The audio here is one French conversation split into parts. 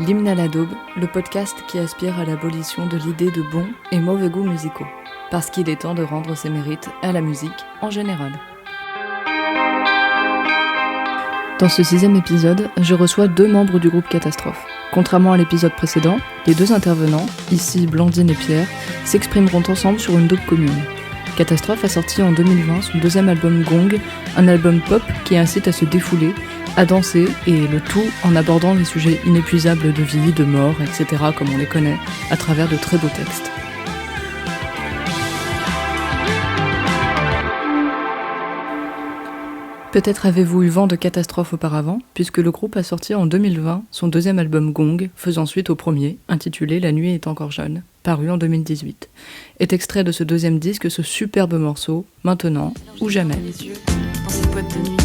L'hymne à la daube, le podcast qui aspire à l'abolition de l'idée de bons et mauvais goûts musicaux, parce qu'il est temps de rendre ses mérites à la musique en général. Dans ce 6e épisode, je reçois 2 membres du groupe Catastrophe. Contrairement à l'épisode précédent, les 2 intervenants, ici Blandine et Pierre, s'exprimeront ensemble sur une daube commune. Catastrophe a sorti en 2020 son 2e album Gong, un album pop qui incite à se défouler, à danser, et le tout en abordant les sujets inépuisables de vie, de mort, etc. comme on les connaît, à travers de très beaux textes. Peut-être avez-vous eu vent de Catastrophe auparavant, puisque le groupe a sorti en 2020 son 2e album Gong, faisant suite au premier, intitulé La nuit est encore jeune, paru en 2018. Est extrait de ce 2e disque ce superbe morceau, Maintenant ou jamais. Les yeux dans cette boîte de nuit,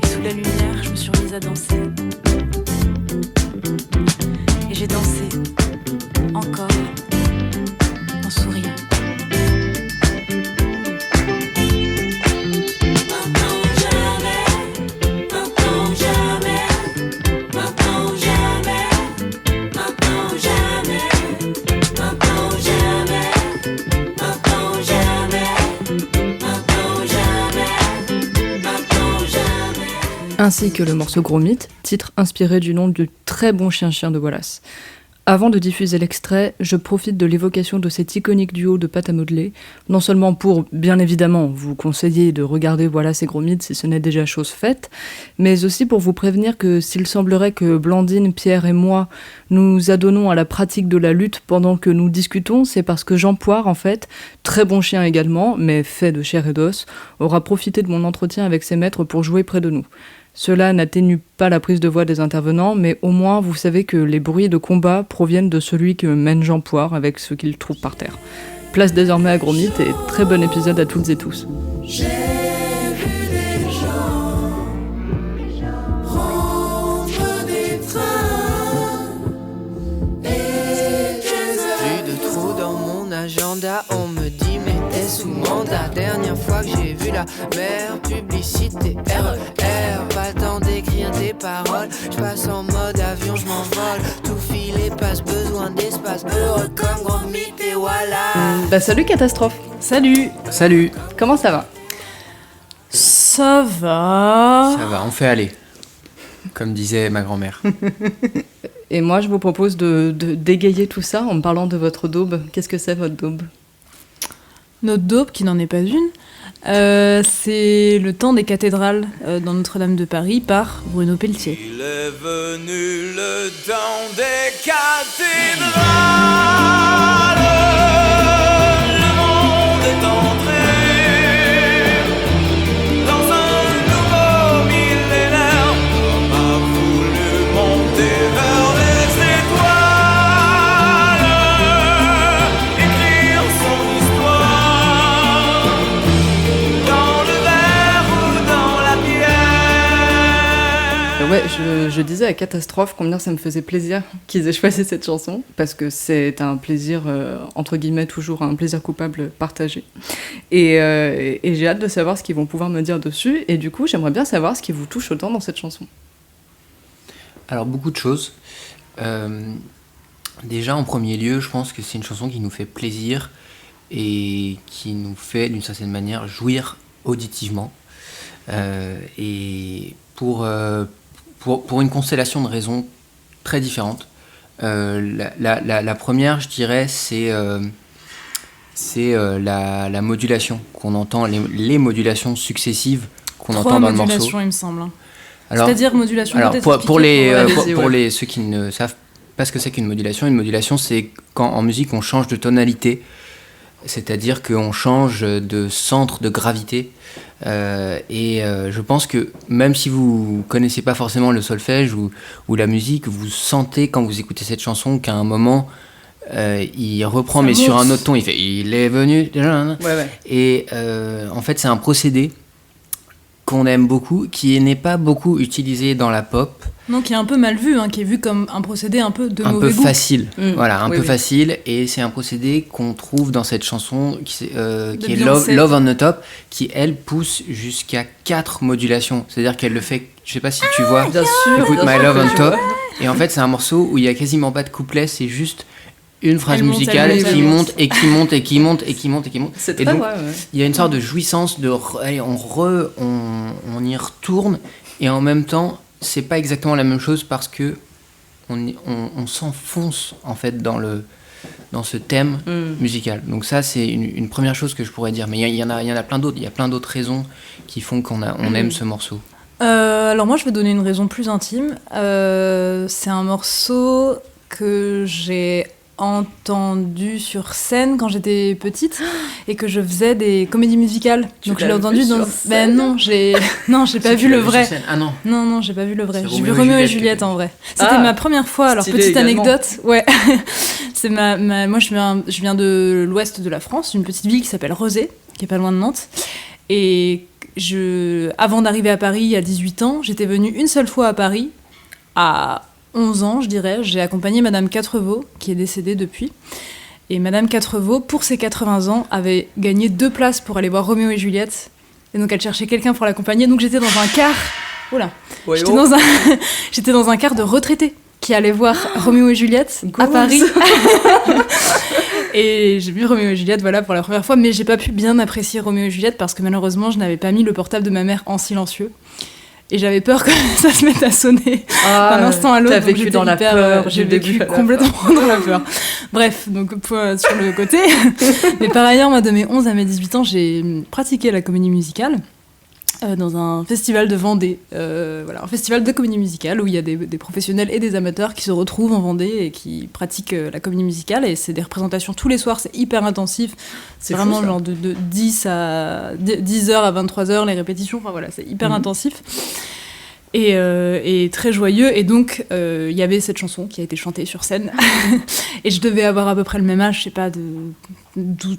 et sous la lumière, je me suis remise à danser. Et j'ai dansé, encore, en souriant. Ainsi que le morceau Gros Mythe, titre inspiré du nom du très bon chien de Wallace. Avant de diffuser l'extrait, je profite de l'évocation de cet iconique duo de pâte à modeler, non seulement pour, bien évidemment, vous conseiller de regarder Wallace et Gros Mythe si ce n'est déjà chose faite, mais aussi pour vous prévenir que s'il semblerait que Blandine, Pierre et moi nous adonnons à la pratique de la lutte pendant que nous discutons, c'est parce que Jean Poire, en fait, très bon chien également, mais fait de chair et d'os, aura profité de mon entretien avec ses maîtres pour jouer près de nous. Cela n'atténue pas la prise de voix des intervenants, mais au moins vous savez que les bruits de combat proviennent de celui que mène Jean Poire avec ce qu'il trouve par terre. Place désormais à Gros Mythe et très bon épisode à toutes et tous. J'ai vu des gens prendre des trains et des Plus de trous dans mon agenda, on me dit mais t'es sous mandat. Dernière fois que j'ai vu la mer, publicité RER, pas le temps d'écrire des paroles. Je passe en mode avion, je m'envole, tout filer passe besoin d'espace, heureux comme Gros Mythe et voilà. Salut Catastrophe. Salut. Comment ça va? Ça va. Ça va, on fait aller, comme disait ma grand-mère. Et moi je vous propose de dégayer tout ça en me parlant de votre daube. Qu'est-ce que c'est votre daube? Notre daube, qui n'en est pas une, c'est Le temps des cathédrales dans Notre-Dame de Paris par Bruno Pelletier. Il est venu le temps des cathédrales, le monde est entré dans un nouveau millénaire. L'homme a voulu monter vers les étoiles, écrire son histoire dans le verre ou dans la pierre. Ouais, je disais à Catastrophe combien ça me faisait plaisir qu'ils aient choisi cette chanson, parce que c'est un plaisir, entre guillemets, toujours un plaisir coupable partagé. Et j'ai hâte de savoir ce qu'ils vont pouvoir me dire dessus, et du coup, j'aimerais bien savoir ce qui vous touche autant dans cette chanson. Alors, beaucoup de choses. Déjà, en premier lieu, je pense que c'est une chanson qui nous fait plaisir et qui nous fait, d'une certaine manière, jouir auditivement. Et pour une constellation de raisons très différentes. La première, je dirais, c'est la modulation qu'on entend, les modulations successives qu'on entend dans le morceau. 3 modulations, il me semble. Alors, c'est-à-dire modulation. Alors pour Allez-y, ceux qui ne savent pas ce que c'est qu'une modulation, c'est quand en musique on change de tonalité. C'est-à-dire qu'on change de centre de gravité. Je pense que même si vous connaissez pas forcément le solfège ou la musique, vous sentez quand vous écoutez cette chanson qu'à un moment il reprend Ça mais monte. sur un autre ton, il fait il est venu. Ouais. Et en fait c'est un procédé qu'on aime beaucoup, qui n'est pas beaucoup utilisé dans la pop. Non, qui est un peu mal vu, qui est vu comme un procédé un peu de un mauvais peu goût. facile, voilà, un Oui, peu oui. facile, et c'est un procédé qu'on trouve dans cette chanson qui est Beyoncé. Love on the Top, qui elle pousse jusqu'à 4 modulations, c'est-à-dire qu'elle le fait, je sais pas si tu vois, Bien sûr. écoute bien My sûr Love que on je Top, vois. Et en fait, c'est un morceau où il y a quasiment pas de couplet, c'est juste une phrase Elle monte, musicale elle monte, qui elle monte et qui monte et qui monte et qui monte et qui monte. C'est Et très donc, vrai, ouais. il y a une sorte de jouissance de allez, on y retourne et en même temps, c'est pas exactement la même chose parce que on s'enfonce en fait dans ce thème musical. Donc ça, c'est une première chose que je pourrais dire. Mais il y en a plein d'autres. Il y a plein d'autres raisons qui font qu'on aime ce morceau. Alors moi, je vais donner une raison plus intime. C'est un morceau que j'ai entendu sur scène quand j'étais petite et que je faisais des comédies musicales. Donc je l'ai entendu dans... Ben non, j'ai pas vu le vrai. Ah non. Non, j'ai pas vu le vrai. C'est J'ai vu Roméo et Roméo et Juliette Juliette en vrai. C'était ma première fois. Alors Stylé petite également. anecdote, ouais. C'est moi je viens de l'ouest de la France, une petite ville qui s'appelle Rezé, qui est pas loin de Nantes. Et avant d'arriver à Paris à 18 ans, j'étais venue une seule fois à Paris à 11 ans, je dirais. J'ai accompagné Madame Quatrevaux, qui est décédée depuis. Et Madame Quatrevaux, pour ses 80 ans, avait gagné 2 places pour aller voir Roméo et Juliette. Et donc elle cherchait quelqu'un pour l'accompagner. Donc j'étais dans un car... Oula. J'étais dans un car de retraités qui allaient voir Roméo et Juliette à Paris. Et j'ai vu Roméo et Juliette, voilà, pour la première fois. Mais j'ai pas pu bien apprécier Roméo et Juliette parce que malheureusement, je n'avais pas mis le portable de ma mère en silencieux. Et j'avais peur que ça se mette à sonner d'un instant à l'autre. T'as vécu dans la peur. J'ai vécu complètement dans la peur. Bref, donc point sur le côté. Mais par ailleurs, moi, de mes 11 à mes 18 ans, j'ai pratiqué la comédie musicale dans un festival de Vendée. Un festival de comédie musicale où il y a des professionnels et des amateurs qui se retrouvent en Vendée et qui pratiquent la comédie musicale. Et c'est des représentations tous les soirs, c'est hyper intensif. C'est vraiment fou, ça. genre de 10h à 23h les répétitions. Enfin voilà, c'est hyper intensif. Et très joyeux. Et donc, il y avait cette chanson qui a été chantée sur scène. Et je devais avoir à peu près le même âge, je sais pas, de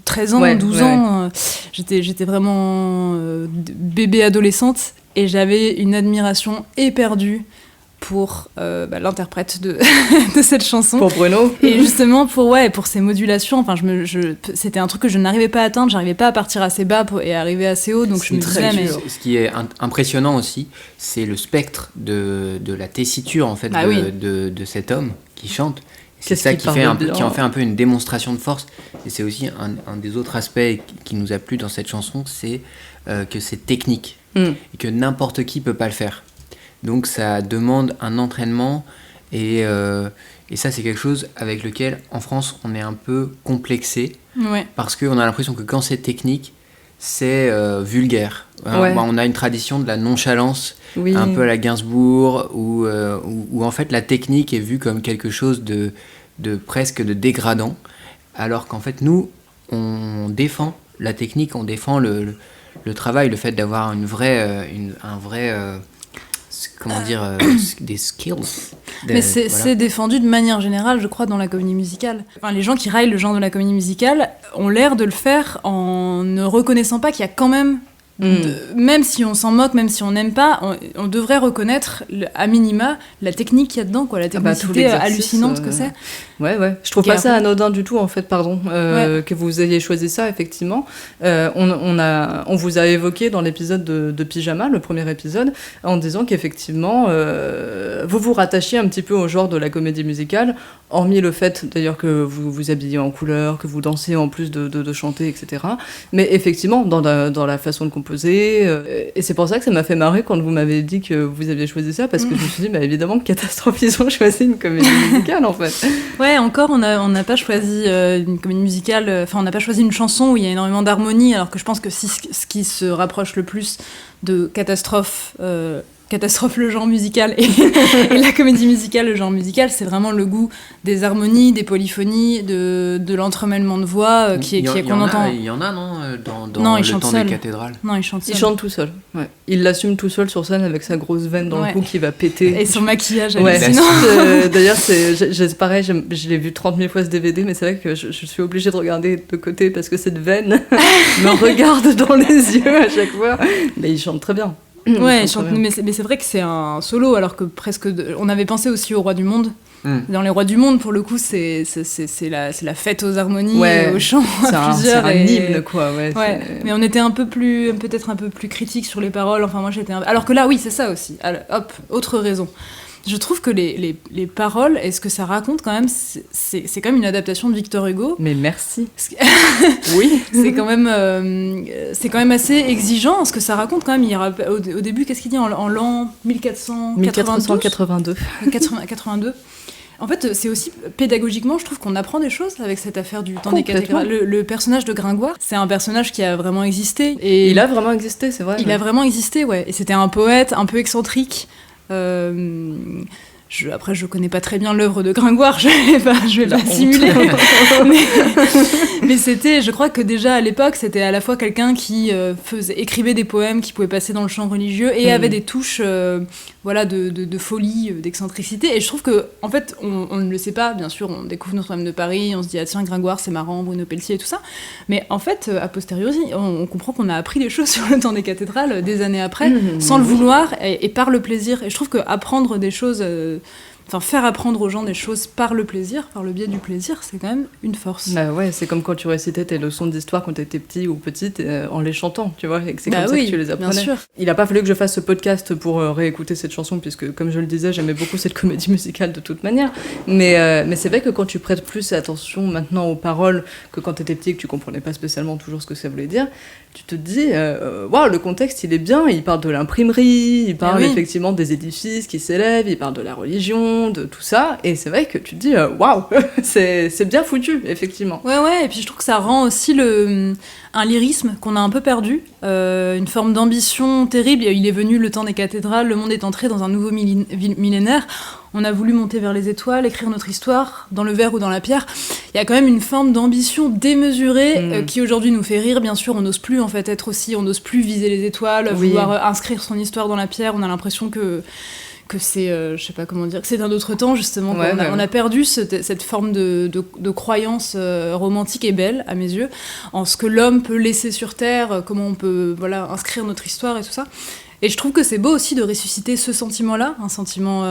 13 ans, 12 ans. J'étais vraiment bébé adolescente. Et j'avais une admiration éperdue pour l'interprète de cette chanson. Pour Bruno. Et justement, pour ces modulations, enfin, c'était un truc que je n'arrivais pas à atteindre. J'arrivais pas à partir assez bas et arriver assez haut. Donc je me disais, mais... Ce qui est impressionnant aussi, c'est le spectre de la tessiture en fait, de cet homme qui chante. C'est ça qui en fait un peu une démonstration de force. Et c'est aussi un des autres aspects qui nous a plu dans cette chanson, c'est que c'est technique et que n'importe qui peut pas le faire. Donc ça demande un entraînement et ça c'est quelque chose avec lequel en France on est un peu complexé parce qu'on a l'impression que quand c'est technique c'est vulgaire. On a une tradition de la nonchalance un peu à la Gainsbourg où en fait la technique est vue comme quelque chose de presque de dégradant alors qu'en fait nous on défend la technique, on défend le travail, le fait d'avoir un vrai des skills. Mais c'est défendu de manière générale, je crois, dans la comédie musicale. Enfin, les gens qui raillent le genre de la comédie musicale ont l'air de le faire en ne reconnaissant pas qu'il y a quand même... même si on s'en moque, même si on n'aime pas, on devrait reconnaître à minima la technique qu'il y a dedans, quoi, la technicité hallucinante que c'est. Ouais. Je trouve pas ça anodin du tout, en fait, que vous ayez choisi ça, effectivement. On vous a évoqué dans l'épisode de Pyjama, le premier épisode, en disant qu'effectivement, vous vous rattachiez un petit peu au genre de la comédie musicale, hormis le fait, d'ailleurs, que vous vous habillez en couleur, que vous dansez en plus de chanter, etc. Mais effectivement, dans la façon de composer, et c'est pour ça que ça m'a fait marrer quand vous m'avez dit que vous aviez choisi ça, parce que je me suis dit, évidemment que Catastrophe, ils ont choisi une comédie musicale, en fait. Ouais, encore, on n'a pas choisi une comédie musicale, enfin, on n'a pas choisi une chanson où il y a énormément d'harmonie, alors que je pense que ce qui se rapproche le plus de Catastrophe le genre musical et la comédie musicale, le genre musical, c'est vraiment le goût des harmonies, des polyphonies, de l'entremêlement de voix qu'on entend. Il y en a, non, dans le temps des cathédrales. Non, il chante seul. Il chante tout seul. Ouais. Il l'assume tout seul sur scène avec sa grosse veine dans le cou qui va péter. Et son maquillage hallucinant. D'ailleurs, pareil, je l'ai vu 30 000 fois ce DVD, mais c'est vrai que je suis obligée de regarder de côté parce que cette veine me regarde dans les yeux à chaque fois. Mais il chante très bien. Ouais, mais c'est vrai que c'est un solo, alors que presque... On avait pensé aussi au Roi du Monde. Dans les Rois du Monde, pour le coup, c'est la fête aux harmonies, aux chants, à plusieurs. C'est un hymne, quoi. Ouais. Mais on était peut-être un peu plus critique sur les paroles. Enfin, moi, alors que là, oui, c'est ça aussi. Alors, hop, autre raison. je trouve que les paroles et ce que ça raconte quand même, c'est quand même une adaptation de Victor Hugo. Mais merci. Oui. C'est quand même assez exigeant ce que ça raconte quand même. Au début, qu'est-ce qu'il dit en l'an 1482. 82. En fait, c'est aussi pédagogiquement, je trouve qu'on apprend des choses avec cette affaire du temps des cathédrales. Le personnage de Gringoire, c'est un personnage qui a vraiment existé. Et il a vraiment existé, c'est vrai. Il a vraiment existé, ouais. Et c'était un poète un peu excentrique. Après, je connais pas très bien l'œuvre de Gringoire, je vais pas simuler. mais c'était, je crois que déjà à l'époque, c'était à la fois quelqu'un qui écrivait des poèmes qui pouvaient passer dans le champ religieux et avait des touches de folie, d'excentricité. Et je trouve que, en fait, on ne le sait pas, bien sûr, on découvre Notre-Dame de Paris, on se dit, ah tiens, Gringoire, c'est marrant, Bruno Pelletier et tout ça. Mais en fait, a posteriori, on comprend qu'on a appris des choses sur le temps des cathédrales des années après, sans le vouloir et par le plaisir. Et je trouve qu'apprendre des choses... faire apprendre aux gens des choses par le plaisir, par le biais du plaisir, c'est quand même une force. Bah ouais, c'est comme quand tu récitais tes leçons d'histoire quand t'étais petit ou petite en les chantant, tu vois, et que c'est comme ça que tu les apprenais. Bien sûr. Il a pas fallu que je fasse ce podcast pour réécouter cette chanson, puisque comme je le disais, j'aimais beaucoup cette comédie musicale de toute manière. Mais c'est vrai que quand tu prêtes plus attention maintenant aux paroles que quand t'étais petit et que tu comprenais pas spécialement toujours ce que ça voulait dire, tu te dis, waouh, le contexte il est bien, il parle de l'imprimerie, il parle effectivement des édifices qui s'élèvent, il parle de la religion, de tout ça, et c'est vrai que tu te dis waouh, c'est bien foutu, effectivement. Ouais, et puis je trouve que ça rend aussi un lyrisme qu'on a un peu perdu, une forme d'ambition terrible. Il est venu le temps des cathédrales, le monde est entré dans un nouveau millénaire, on a voulu monter vers les étoiles, écrire notre histoire, dans le verre ou dans la pierre. Il y a quand même une forme d'ambition démesurée qui aujourd'hui nous fait rire, bien sûr, on n'ose plus en fait on n'ose plus viser les étoiles, vouloir inscrire son histoire dans la pierre, on a l'impression que c'est, je sais pas comment dire, que c'est d'un autre temps justement. On a perdu cette forme de croyance romantique et belle à mes yeux en ce que l'homme peut laisser sur terre, comment on peut inscrire notre histoire et tout ça. Et je trouve que c'est beau aussi de ressusciter ce sentiment-là, un sentiment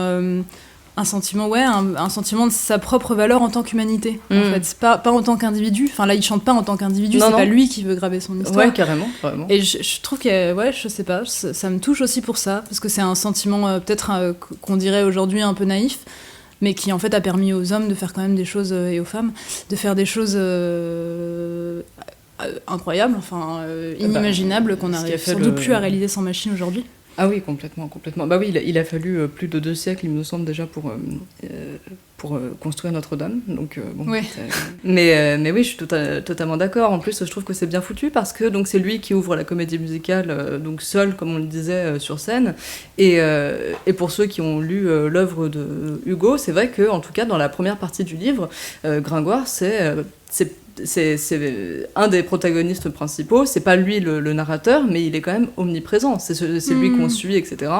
de sa propre valeur en tant qu'humanité. En fait, pas en tant qu'individu. Enfin là, il chante pas en tant qu'individu, pas lui qui veut graver son histoire. Ouais, carrément. Et je trouve que, je sais pas, ça me touche aussi pour ça, parce que c'est un sentiment peut-être qu'on dirait aujourd'hui un peu naïf, mais qui en fait a permis aux hommes de faire quand même des choses, et aux femmes, de faire des choses incroyables, inimaginables, qu'on n'arrive sans doute plus à réaliser sans machine aujourd'hui. Ah oui, complètement. Bah oui, il a fallu plus de 2 siècles, il me semble, déjà pour construire Notre-Dame. Donc, mais oui, je suis totalement d'accord. En plus, je trouve que c'est bien foutu parce que donc, c'est lui qui ouvre la comédie musicale, donc seul, comme on le disait, sur scène. Et pour ceux qui ont lu l'œuvre de Hugo, c'est vrai qu'en tout cas, dans la première partie du livre, Gringoire, c'est un des protagonistes principaux. C'est pas lui le narrateur, mais il est quand même omniprésent. C'est lui qu'on suit, etc.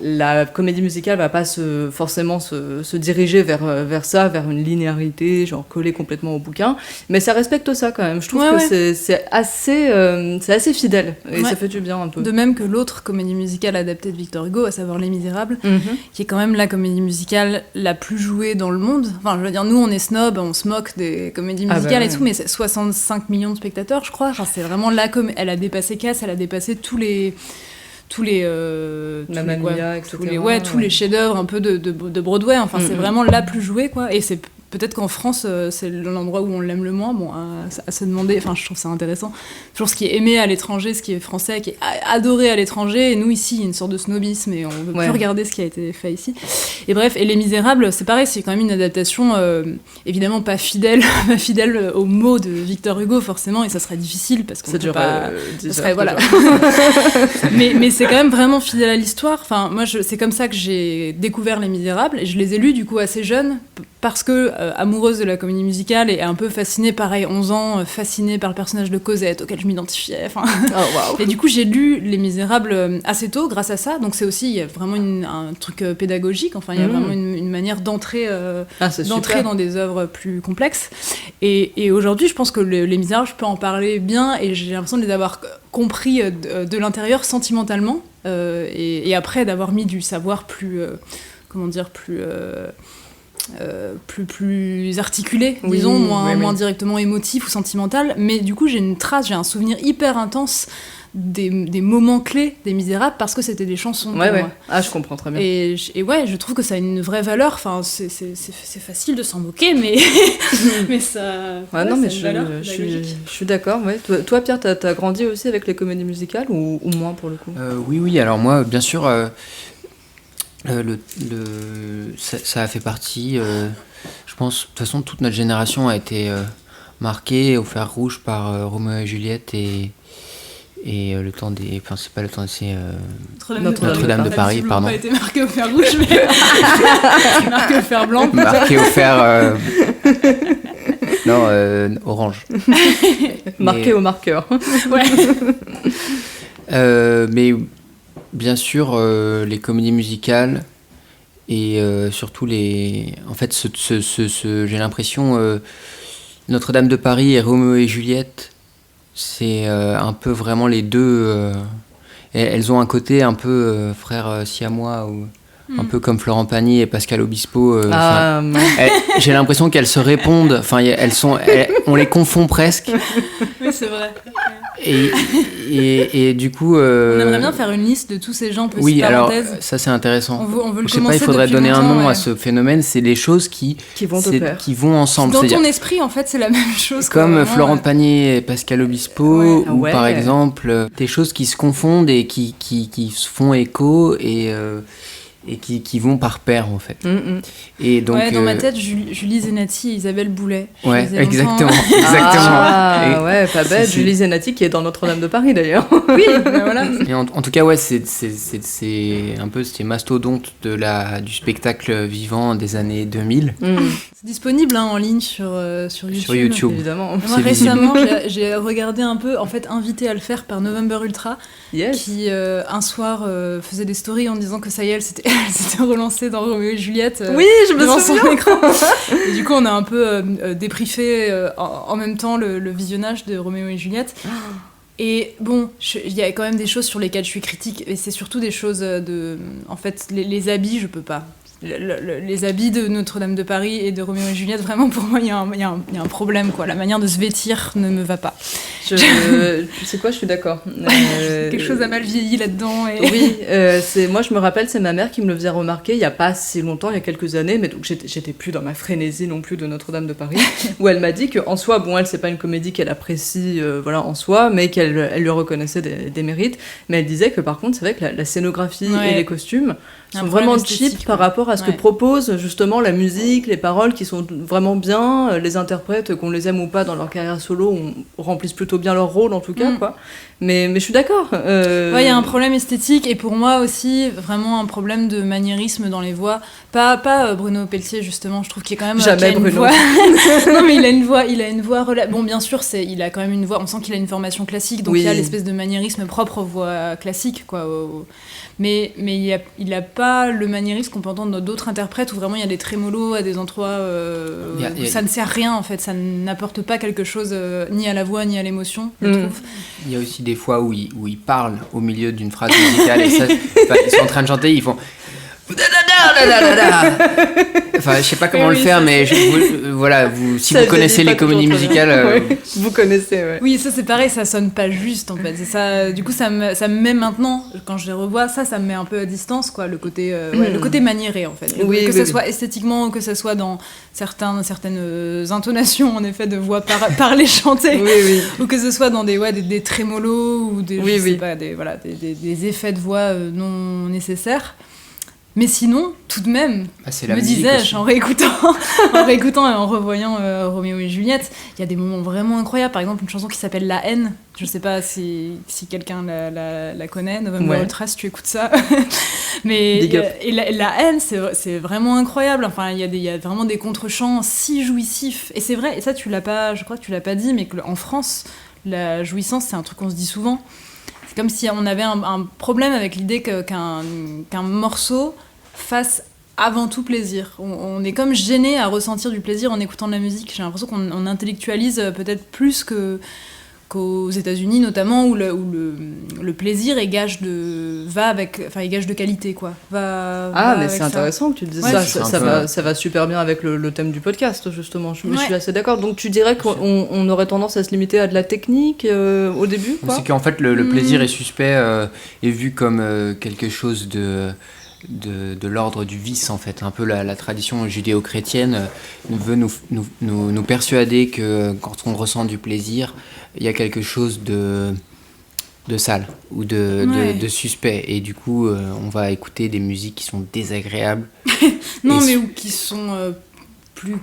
La comédie musicale va pas forcément se diriger vers ça, vers une linéarité, genre collée complètement au bouquin, mais ça respecte ça quand même. Je trouve que c'est assez fidèle, et ça fait du bien un peu. De même que l'autre comédie musicale adaptée de Victor Hugo, à savoir Les Misérables, qui est quand même la comédie musicale la plus jouée dans le monde. Enfin, je veux dire, nous on est snob, on se moque des comédies musicales et tout, mais c'est 65 millions de spectateurs, je crois. Enfin, c'est vraiment elle a dépassé Cass, elle a dépassé tous les chefs-d'œuvre un peu de Broadway. Enfin, c'est vraiment la plus jouée, quoi. Et c'est peut-être qu'en France, c'est l'endroit où on l'aime le moins. Bon, à se demander. Enfin, je trouve ça intéressant. Toujours ce qui est aimé à l'étranger, ce qui est français, qui est adoré à l'étranger. Et nous ici, il y a une sorte de snobisme et on veut plus regarder ce qui a été fait ici. Et bref, et Les Misérables, c'est pareil, c'est quand même une adaptation évidemment pas fidèle aux mots de Victor Hugo forcément, et ça serait difficile parce qu'on peut pas. Ça serait mais c'est quand même vraiment fidèle à l'histoire. Enfin, moi, c'est comme ça que j'ai découvert Les Misérables et je les ai lus du coup assez jeune parce que amoureuse de la comédie musicale et un peu fascinée, pareil, 11 ans, fascinée par le personnage de Cosette auquel je m'identifiais. Enfin, et du coup, j'ai lu Les Misérables assez tôt grâce à ça. Donc c'est aussi, il y a vraiment un truc pédagogique. Enfin, il y a vraiment une manière d'entrer dans des œuvres plus complexes. Et aujourd'hui, je pense que Les Misérables, je peux en parler bien et j'ai l'impression de les avoir compris de l'intérieur sentimentalement et après d'avoir mis du savoir plus articulé, disons, moins directement émotif ou sentimental, mais du coup j'ai un souvenir hyper intense des moments clés des Misérables parce que c'était des chansons pour Ouais. moi. Ah, je comprends très bien. Et ouais, je trouve que ça a une vraie valeur. Enfin, c'est facile de s'en moquer, mais, mais ça. Ouais, non, mais ça a une valeur je pédagogique. suis d'accord. Ouais. Toi, Pierre, t'as grandi aussi avec les comédies musicales ou moins pour le coup? Oui, alors moi, bien sûr, ça a fait partie, je pense, de toute façon, toute notre génération a été marquée au fer rouge par Roméo et Juliette et le temps des... Enfin, c'est pas le temps, c'est... Notre-Dame de Paris, pardon. Pas été marqué au fer rouge, mais marqué au fer blanc. Marqué au fer... Non, orange. Marqué au marqueur. Ouais. Mais bien sûr, les comédies musicales et surtout les... En fait, j'ai l'impression... Notre-Dame de Paris et Roméo et Juliette, c'est un peu vraiment les deux... elles ont un côté un peu frère siamois ou... Un peu comme Florent Pagny et Pascal Obispo. J'ai l'impression qu'elles se répondent. Enfin, on les confond presque. Oui, c'est vrai. Et du coup... On aimerait bien faire une liste de tous ces gens, petite oui, parenthèse. alors ça c'est intéressant. On veut le Je sais pas, commencer il faudrait depuis donner un longtemps, nom ouais. à ce phénomène. C'est les choses qui vont de pair. qui vont ensemble. Dans C'est-à-dire, ton esprit, en fait, c'est la même chose. comme quoi, Florent vraiment, Pagny et Pascal Obispo, Ouais. ou Ouais. par exemple des choses qui se confondent et qui se font écho et qui vont par paire en fait. Et donc, ouais, dans ma tête, Julie Zenati et Isabelle Boulet. Je ouais, les ai longtemps- exactement. Ah, Et- ouais, pas bête. c'est- Julie Zenati qui est dans Notre-Dame de Paris d'ailleurs. Oui, ben voilà. Et en tout cas, ouais, c'est un peu ces mastodontes du spectacle vivant des années 2000. C'est disponible hein, en ligne sur YouTube. Sur YouTube. Évidemment. Moi, C'est visible. récemment, j'ai regardé un peu, en fait, invité à le faire par November Ultra, Yes. qui un soir faisait des stories en disant que ça y est, elle s'était relancée dans Roméo et Juliette. Oui, je me devant souviens. son écran. Et du coup, on a un peu débriefé en même temps le visionnage de Roméo et Juliette. Et bon, il y a quand même des choses sur lesquelles je suis critique, et c'est surtout des choses de... En fait, les habits, je peux pas. Les habits de Notre-Dame de Paris et de Roméo et Juliette, vraiment, pour moi, il y a un problème, quoi. La manière de se vêtir ne me va pas. Tu sais quoi, je suis d'accord. Quelque chose a mal vieilli là-dedans. Et... Oui, moi je me rappelle, c'est ma mère qui me le faisait remarquer il y a pas si longtemps, il y a quelques années, mais donc j'étais plus dans ma frénésie non plus de Notre-Dame de Paris, où elle m'a dit qu'en soi, bon, elle c'est pas une comédie qu'elle apprécie voilà, en soi, mais elle lui reconnaissait des mérites, mais elle disait que par contre, c'est vrai que la scénographie Ouais. et les costumes Un sont problème vraiment esthétique, cheap par ouais. rapport à ce que Ouais. propose justement la musique, les paroles qui sont vraiment bien, les interprètes, qu'on les aime ou pas dans leur carrière solo, remplissent plutôt bien leur rôle en tout cas, quoi. Mais je suis d'accord. Ouais, il y a un problème esthétique et pour moi aussi vraiment un problème de maniérisme dans les voix. Pas Bruno Pelletier justement, je trouve qu'il est quand même Jamais qu'il a une Bruno. voix... Non mais il a une voix bon bien sûr, il a quand même une voix, on sent qu'il a une formation classique donc Oui. il y a l'espèce de maniérisme propre aux voix classiques quoi. Mais il a pas le maniérisme qu'on peut entendre dans d'autres interprètes où vraiment il y a des trémolos à des endroits où ça ne sert à rien en fait, ça n'apporte pas quelque chose ni à la voix ni à l'émotion, je trouve. Il y a aussi des fois où ils parlent au milieu d'une phrase musicale et ça, ils sont en train de chanter, ils font... Enfin, je sais pas comment Oui, le faire, ça, mais voilà, si Ça vous connaissez vieillit les pas comédies toujours très bien. musicales, Ouais, vous connaissez, ouais. Oui, ça c'est pareil, ça sonne pas juste en fait. C'est ça, du coup, ça me met maintenant, quand je les revois, ça me met un peu à distance, quoi, le côté maniéré en fait. Oui, que oui, ça oui. soit esthétiquement, que ça soit dans certaines intonations en effet de voix parler chanter, Oui. ou que ce soit dans des trémolos ou des, Oui, je sais oui. pas, des effets de voix non nécessaires. Mais sinon, tout de même, c'est la me musique disais-je, aussi. en réécoutant et en revoyant Roméo et Juliette, il y a des moments vraiment incroyables. Par exemple, une chanson qui s'appelle La haine. Je sais pas si quelqu'un la connaît, November Ouais. Ultra, si tu écoutes ça. Mais Big up. et la haine, c'est vraiment incroyable. Enfin, il y a vraiment des contre-chants si jouissifs. Et c'est vrai, et ça, je crois que tu l'as pas dit, mais qu'en France, la jouissance, c'est un truc qu'on se dit souvent. C'est comme si on avait un problème avec l'idée qu'un morceau fasse avant tout plaisir. On est comme gêné à ressentir du plaisir en écoutant de la musique. J'ai l'impression qu'on intellectualise peut-être plus que qu'aux États-Unis notamment, où le plaisir est gage de qualité, quoi. Mais c'est intéressant que tu dises ça. Ça va super bien avec le thème du podcast, justement. Je suis assez d'accord. Donc tu dirais qu'on aurait tendance à se limiter à de la technique au début, quoi. C'est qu'en fait le plaisir est suspect, est vu comme quelque chose de l'ordre du vice, en fait. Un peu la tradition judéo-chrétienne veut nous persuader que quand on ressent du plaisir, il y a quelque chose de sale ou de suspect, et du coup on va écouter des musiques qui sont désagréables ou qui sont plus,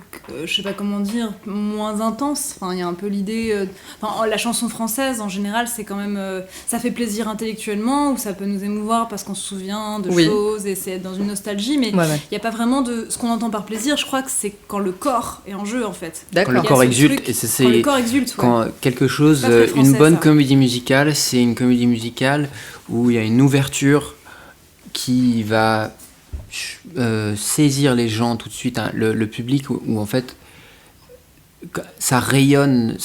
je sais pas comment dire, moins intense. Enfin, il y a un peu l'idée... la chanson française, en général, c'est quand même... ça fait plaisir intellectuellement, ou ça peut nous émouvoir parce qu'on se souvient de choses, et c'est être dans une nostalgie, mais il n'y a pas vraiment de... Ce qu'on entend par plaisir, je crois que c'est quand le corps est en jeu, en fait. D'accord. Quand le corps exulte, quand le corps exulte, quand quelque chose... une bonne comédie musicale, c'est une comédie musicale où il y a une ouverture qui va... saisir les gens tout de suite, hein, le public, où en fait ça rayonne,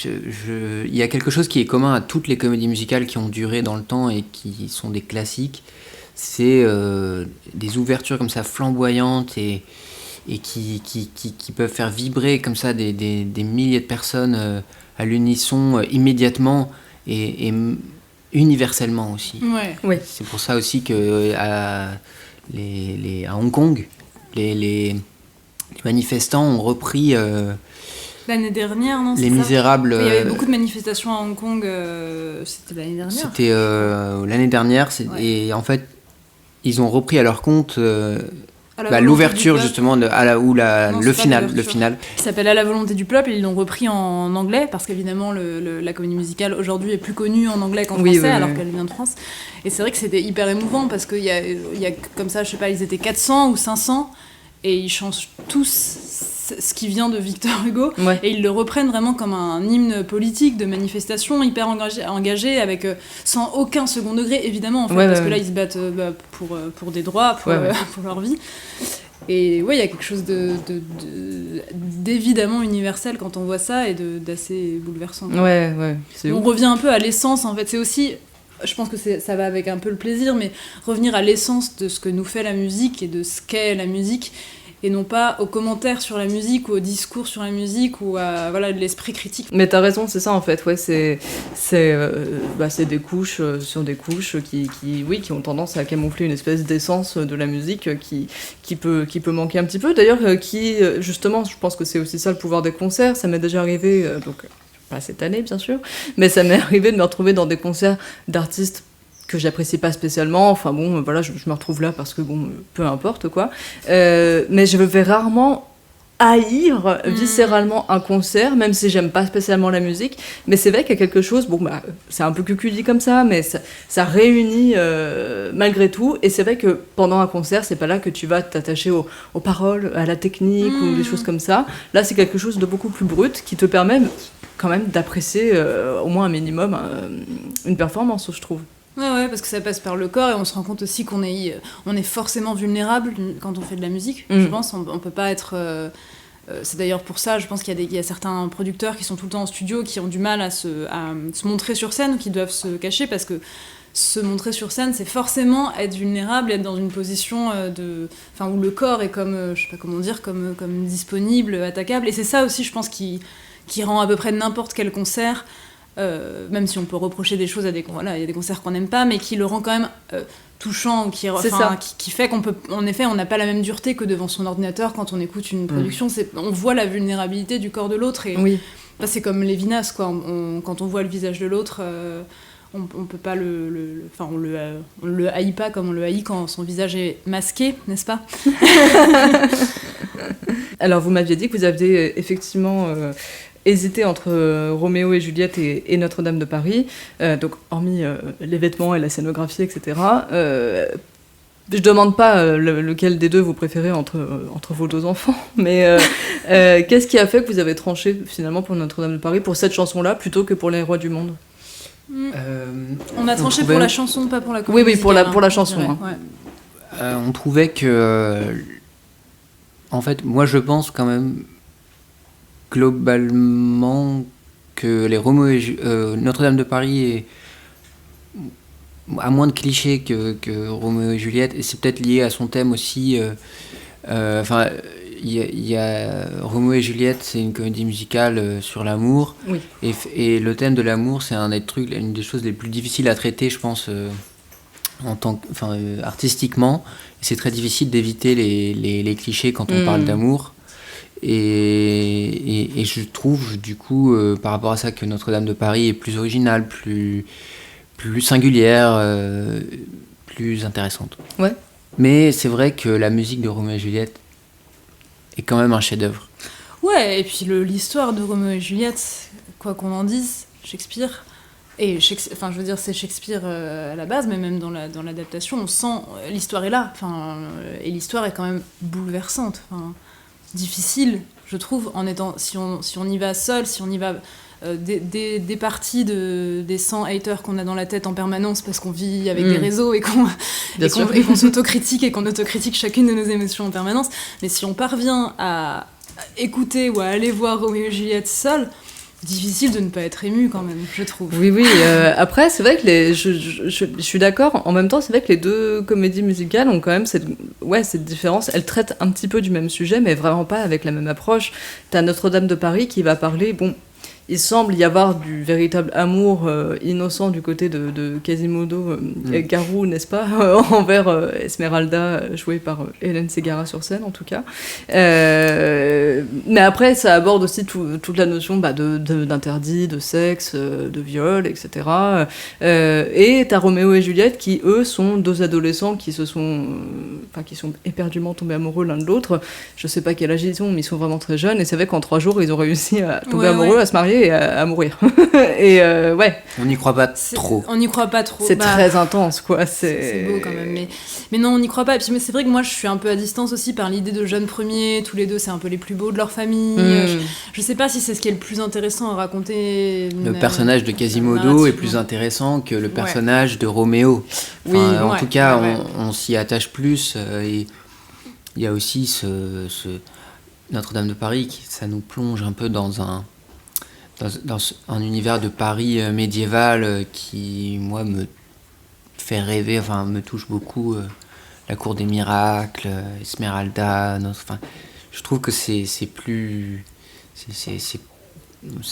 il y a quelque chose qui est commun à toutes les comédies musicales qui ont duré dans le temps et qui sont des classiques, c'est des ouvertures comme ça flamboyantes et qui peuvent faire vibrer comme ça des milliers de personnes à l'unisson immédiatement et universellement aussi. Ouais. C'est pour ça aussi que à Hong Kong, les manifestants ont repris l'année dernière, non, Les Misérables. Il y avait beaucoup de manifestations à Hong Kong, c'était l'année dernière. C'était l'année dernière, et en fait, ils ont repris à leur compte l'ouverture, justement, le final. Qui s'appelle À la volonté du peuple, et ils l'ont repris en anglais, parce qu'évidemment, la comédie musicale aujourd'hui est plus connue en anglais qu'en français, alors qu'elle vient de France. Et c'est vrai que c'était hyper émouvant, parce qu'il y a comme ça, je sais pas, ils étaient 400 ou 500, et ils chantent tous ce qui vient de Victor Hugo, et ils le reprennent vraiment comme un hymne politique de manifestation hyper engagé avec sans aucun second degré, évidemment, en fait, parce que là ils se battent pour des droits, pour leur vie. Et il y a quelque chose d'évidemment universel quand on voit ça, et d'assez bouleversant. On revient un peu à l'essence, en fait. C'est aussi, je pense que ça va avec un peu le plaisir, mais revenir à l'essence de ce que nous fait la musique et de ce qu'est la musique, et non pas aux commentaires sur la musique ou aux discours sur la musique ou à de l'esprit critique. Mais t'as raison, c'est ça en fait, c'est des couches sur des couches qui ont tendance à camoufler une espèce d'essence de la musique qui peut manquer un petit peu. D'ailleurs, justement, je pense que c'est aussi ça le pouvoir des concerts. Ça m'est déjà arrivé, donc pas cette année bien sûr, mais ça m'est arrivé de me retrouver dans des concerts d'artistes que j'apprécie pas spécialement, enfin bon, voilà, je me retrouve là parce que bon, peu importe quoi, mais je vais rarement haïr viscéralement un concert, même si j'aime pas spécialement la musique, mais c'est vrai qu'il y a quelque chose, c'est un peu cucu dit comme ça, mais ça réunit malgré tout, et c'est vrai que pendant un concert, c'est pas là que tu vas t'attacher aux paroles, à la technique ou des choses comme ça, là c'est quelque chose de beaucoup plus brut qui te permet quand même d'apprécier au moins un minimum une performance, je trouve. Ouais, parce que ça passe par le corps, et on se rend compte aussi qu'on est forcément vulnérable quand on fait de la musique. Je pense, on peut pas être... c'est d'ailleurs pour ça, je pense qu'il y a certains producteurs qui sont tout le temps en studio, qui ont du mal à se montrer sur scène, ou qui doivent se cacher, parce que se montrer sur scène, c'est forcément être vulnérable, être dans une position où le corps est comme, je sais pas comment dire, comme disponible, attaquable. Et c'est ça aussi, je pense, qui rend à peu près n'importe quel concert... même si on peut reprocher des choses il y a des concerts qu'on n'aime pas, mais qui le rend quand même touchant, qui fait qu'on peut, en effet, on n'a pas la même dureté que devant son ordinateur quand on écoute une production. On voit la vulnérabilité du corps de l'autre, et c'est comme Lévinas, quoi. Quand on voit le visage de l'autre, on peut pas on le haït pas comme on le haït quand son visage est masqué, n'est-ce pas? Alors vous m'aviez dit que vous aviez effectivement hésité entre Roméo et Juliette et Notre-Dame de Paris, donc hormis les vêtements et la scénographie, etc. Je demande pas lequel des deux vous préférez entre vos deux enfants, mais qu'est-ce qui a fait que vous avez tranché finalement pour Notre-Dame de Paris, pour cette chanson-là, plutôt que pour Les Rois du Monde? On a tranché pour la chanson, pas pour la comédie. Oui, pour la chanson. On trouvait que... en fait, moi je pense quand même globalement que les Notre-Dame de Paris a moins de clichés que Roméo et Juliette, et c'est peut-être lié à son thème aussi. Enfin, il y a Roméo et Juliette, c'est une comédie musicale sur l'amour, Oui. et le thème de l'amour, c'est une des choses les plus difficiles à traiter, je pense, artistiquement. Et c'est très difficile d'éviter les clichés quand on parle d'amour. Et je trouve, du coup, par rapport à ça, que Notre-Dame de Paris est plus originale, plus singulière, plus intéressante. Ouais. Mais c'est vrai que la musique de Roméo et Juliette est quand même un chef-d'œuvre. Ouais, et puis l'histoire de Roméo et Juliette, quoi qu'on en dise, Shakespeare, enfin je veux dire c'est Shakespeare à la base, mais même dans l'adaptation, on sent l'histoire est là, et l'histoire est quand même bouleversante, difficile, je trouve, si on y va seul, si on y va des parties des 100 haters qu'on a dans la tête en permanence parce qu'on vit avec des réseaux et qu'on s'autocritique et qu'on autocritique chacune de nos émotions en permanence. Mais si on parvient à écouter ou à aller voir Roméo et Juliette seul, difficile de ne pas être ému quand même, je trouve. Oui. Après, c'est vrai que je suis d'accord. En même temps, c'est vrai que les deux comédies musicales ont quand même cette différence. Elles traitent un petit peu du même sujet, mais vraiment pas avec la même approche. T'as Notre-Dame de Paris qui va parler... Il semble y avoir du véritable amour innocent du côté de Quasimodo Garou, n'est-ce pas, envers Esmeralda, jouée par Hélène Ségara sur scène en tout cas. Mais après, ça aborde aussi toute la notion d'interdit, de sexe, de viol, etc. Et t'as Roméo et Juliette qui, eux, sont deux adolescents qui sont éperdument tombés amoureux l'un de l'autre. Je sais pas quel âge ils ont, mais ils sont vraiment très jeunes. Et c'est vrai qu'en 3 jours, ils ont réussi à tomber amoureux, à se marier et à mourir. Et On n'y croit pas trop. On n'y croit pas trop. C'est très intense, quoi. C'est beau quand même. Mais non, on n'y croit pas. Et puis, mais c'est vrai que moi, je suis un peu à distance aussi par l'idée de jeunes premiers. Tous les deux, c'est un peu les plus beaux de leur famille. Je sais pas si c'est ce qui est le plus intéressant à raconter. Le personnage de Quasimodo est plus intéressant que le personnage de Roméo. En tout cas, on s'y attache plus. Et il y a aussi ce Notre-Dame de Paris, ça nous plonge un peu dans un univers de Paris médiéval qui, moi, me fait rêver, me touche beaucoup. La Cour des Miracles, Esmeralda, je trouve que c'est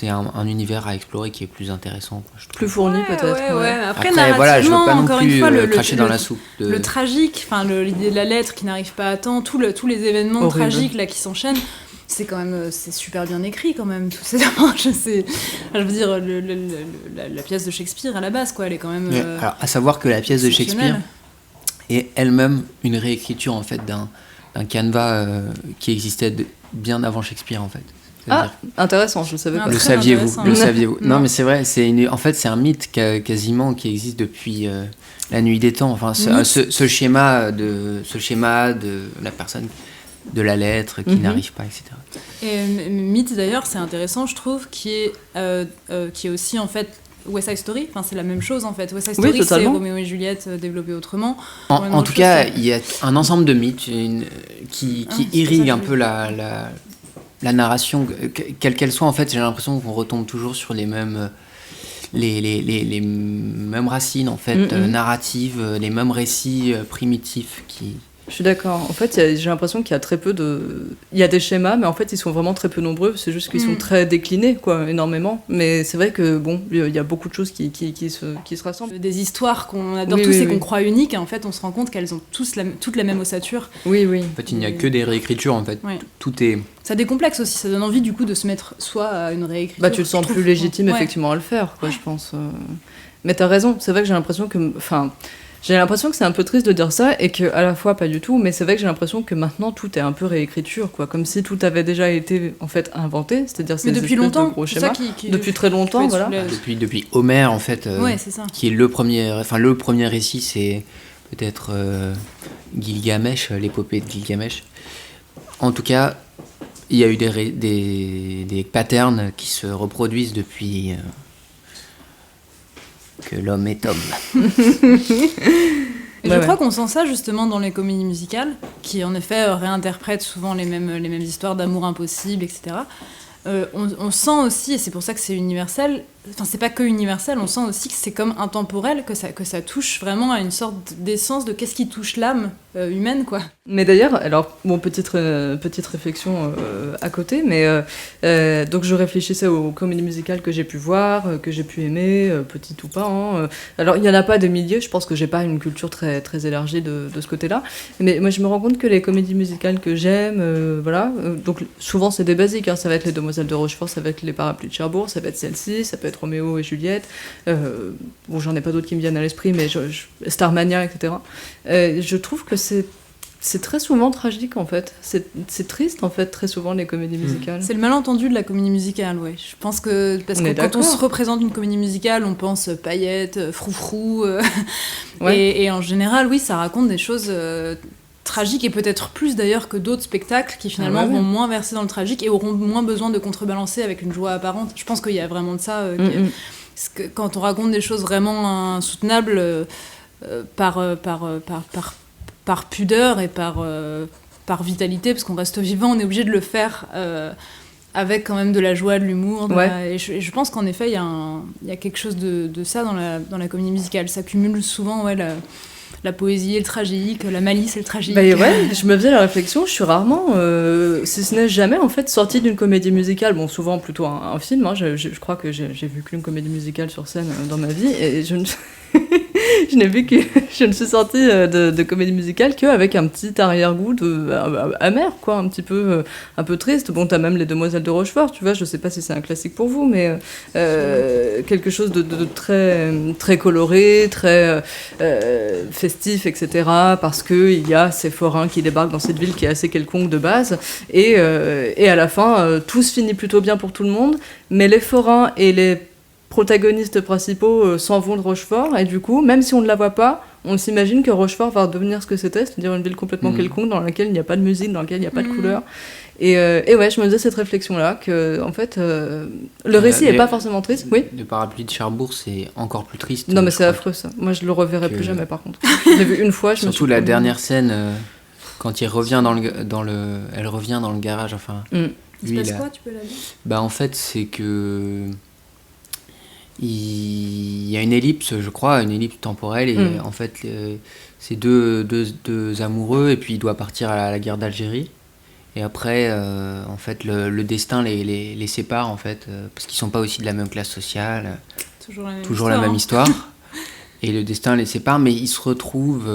un univers à explorer qui est plus intéressant. Plus fourni peut-être. Ouais. Après voilà, je veux pas non encore plus une fois, cracher dans la soupe. Le tragique, l'idée de la lettre qui n'arrive pas à temps, tous les événements tragiques là qui s'enchaînent. C'est quand même c'est super bien écrit quand même tout ça. Je veux dire la pièce de Shakespeare à la base quoi, elle est quand même alors à savoir que la pièce de Shakespeare est elle-même une réécriture en fait d'un canevas qui existait bien avant Shakespeare en fait. C'est-à-dire... intéressant, je le savais pas. Le saviez-vous? Non mais c'est vrai, en fait c'est un mythe quasiment qui existe depuis la nuit des temps. Ce schéma de la personne de la lettre qui n'arrive pas, etc. Et mythe d'ailleurs, c'est intéressant, je trouve, qui est aussi en fait West Side Story. C'est la même chose en fait. West Side Story, c'est Roméo et Juliette développés autrement. En tout cas, il y a un ensemble de mythes qui irriguent un peu la narration, quelle qu'elle soit. En fait, j'ai l'impression qu'on retombe toujours sur les mêmes racines en fait, narratives, les mêmes récits primitifs qui... Je suis d'accord. En fait, j'ai l'impression qu'il y a très peu de... Il y a des schémas, mais en fait, ils sont vraiment très peu nombreux. C'est juste qu'ils sont très déclinés, quoi, énormément. Mais c'est vrai que, il y a beaucoup de choses qui se rassemblent. Des histoires qu'on adore tous et qu'on croit uniques, et en fait, on se rend compte qu'elles ont toutes la même ossature. Oui. En fait, il n'y a que des réécritures, en fait. Ouais. Tout est... Ça décomplexe aussi, ça donne envie, du coup, de se mettre soit à une réécriture... tu te sens plus légitime, effectivement, à le faire, quoi, je pense. Mais t'as raison. C'est vrai que j'ai l'impression que... J'ai l'impression que c'est un peu triste de dire ça, et que à la fois pas du tout, mais c'est vrai que j'ai l'impression que maintenant tout est un peu réécriture, quoi, comme si tout avait déjà été en fait inventé, c'est-à-dire ces depuis espèces longtemps, de gros c'est schémas. ça qui depuis très longtemps, voilà. Depuis Homère en fait, c'est ça. qui est le premier récit, c'est peut-être Gilgamesh, l'épopée de Gilgamesh. En tout cas, il y a eu des patterns qui se reproduisent depuis. Que l'homme est homme. Et je crois qu'on sent ça justement dans les comédies musicales, qui en effet réinterprètent souvent les mêmes histoires d'amour impossible, etc. on sent aussi, et c'est pour ça que c'est universel, enfin c'est pas que universel, on sent aussi que c'est comme intemporel, que ça touche vraiment à une sorte d'essence de qu'est-ce qui touche l'âme humaine, quoi. Mais d'ailleurs, alors, bon, petite réflexion à côté, mais donc je réfléchissais aux comédies musicales que j'ai pu voir, que j'ai pu aimer, petites ou pas. Hein. Alors, il n'y en a pas des milliers, je pense que j'ai pas une culture très, très élargie de ce côté-là, mais moi je me rends compte que les comédies musicales que j'aime, voilà, donc souvent c'est des basiques, hein, ça va être Les Demoiselles de Rochefort, ça va être Les Parapluies de Cherbourg, ça va être celle-ci, ça peut être Roméo et Juliette, bon, j'en ai pas d'autres qui me viennent à l'esprit, mais Starmania, etc. Je trouve que c'est très souvent tragique en fait. C'est triste en fait, très souvent les comédies musicales. C'est le malentendu de la comédie musicale, ouais. Je pense que quand on se représente une comédie musicale, on pense paillettes, froufrou. Ouais. Et en général, oui, ça raconte des choses tragiques et peut-être plus d'ailleurs que d'autres spectacles qui finalement vont moins verser dans le tragique et auront moins besoin de contrebalancer avec une joie apparente. Je pense qu'il y a vraiment de ça. Parce que quand on raconte des choses vraiment insoutenables par pudeur et par vitalité, parce qu'on reste vivant, on est obligé de le faire avec quand même de la joie, de l'humour. Et je pense qu'en effet, il y a quelque chose de ça dans la comédie musicale. Ça cumule souvent la poésie et le tragique, la malice et le tragique. Bah ouais, je me faisais la réflexion, je suis rarement, si ce n'est jamais en fait, sortie d'une comédie musicale. Bon, souvent plutôt un film. Hein. Je crois que j'ai vu qu'une comédie musicale sur scène dans ma vie, et je ne suis sortie de comédie musicale qu'avec un petit arrière-goût amer, quoi, un peu triste. Bon, t'as même Les Demoiselles de Rochefort, tu vois, je sais pas si c'est un classique pour vous, mais quelque chose de très, très coloré, très festif, etc., parce qu'il y a ces forains qui débarquent dans cette ville qui est assez quelconque de base, et à la fin, tout se finit plutôt bien pour tout le monde, mais les forains et les protagonistes principaux s'en vont de Rochefort, et du coup, même si on ne la voit pas, on s'imagine que Rochefort va devenir ce que c'était, c'est-à-dire une ville complètement quelconque, dans laquelle il n'y a pas de musique, dans laquelle il n'y a pas de couleurs. Et ouais, je me faisais cette réflexion-là, que en fait, le récit n'est pas forcément triste. Oui. Le Parapluie de Cherbourg, c'est encore plus triste. Non, mais c'est affreux, ça. Moi, je le reverrai plus jamais, par contre. Je l'ai vu une fois, je me suis surtout la dernière scène, quand il revient elle revient dans le garage, enfin... Il se passe quoi, tu peux la dire ? Bah, en fait, c'est que... Il y a une ellipse, je crois, une ellipse temporelle, et en fait, c'est deux amoureux, et puis il doit partir à la guerre d'Algérie. Et après, en fait, le destin les sépare, en fait, parce qu'ils sont pas aussi de la même classe sociale. Toujours la même histoire. Et le destin les sépare, mais ils se retrouvent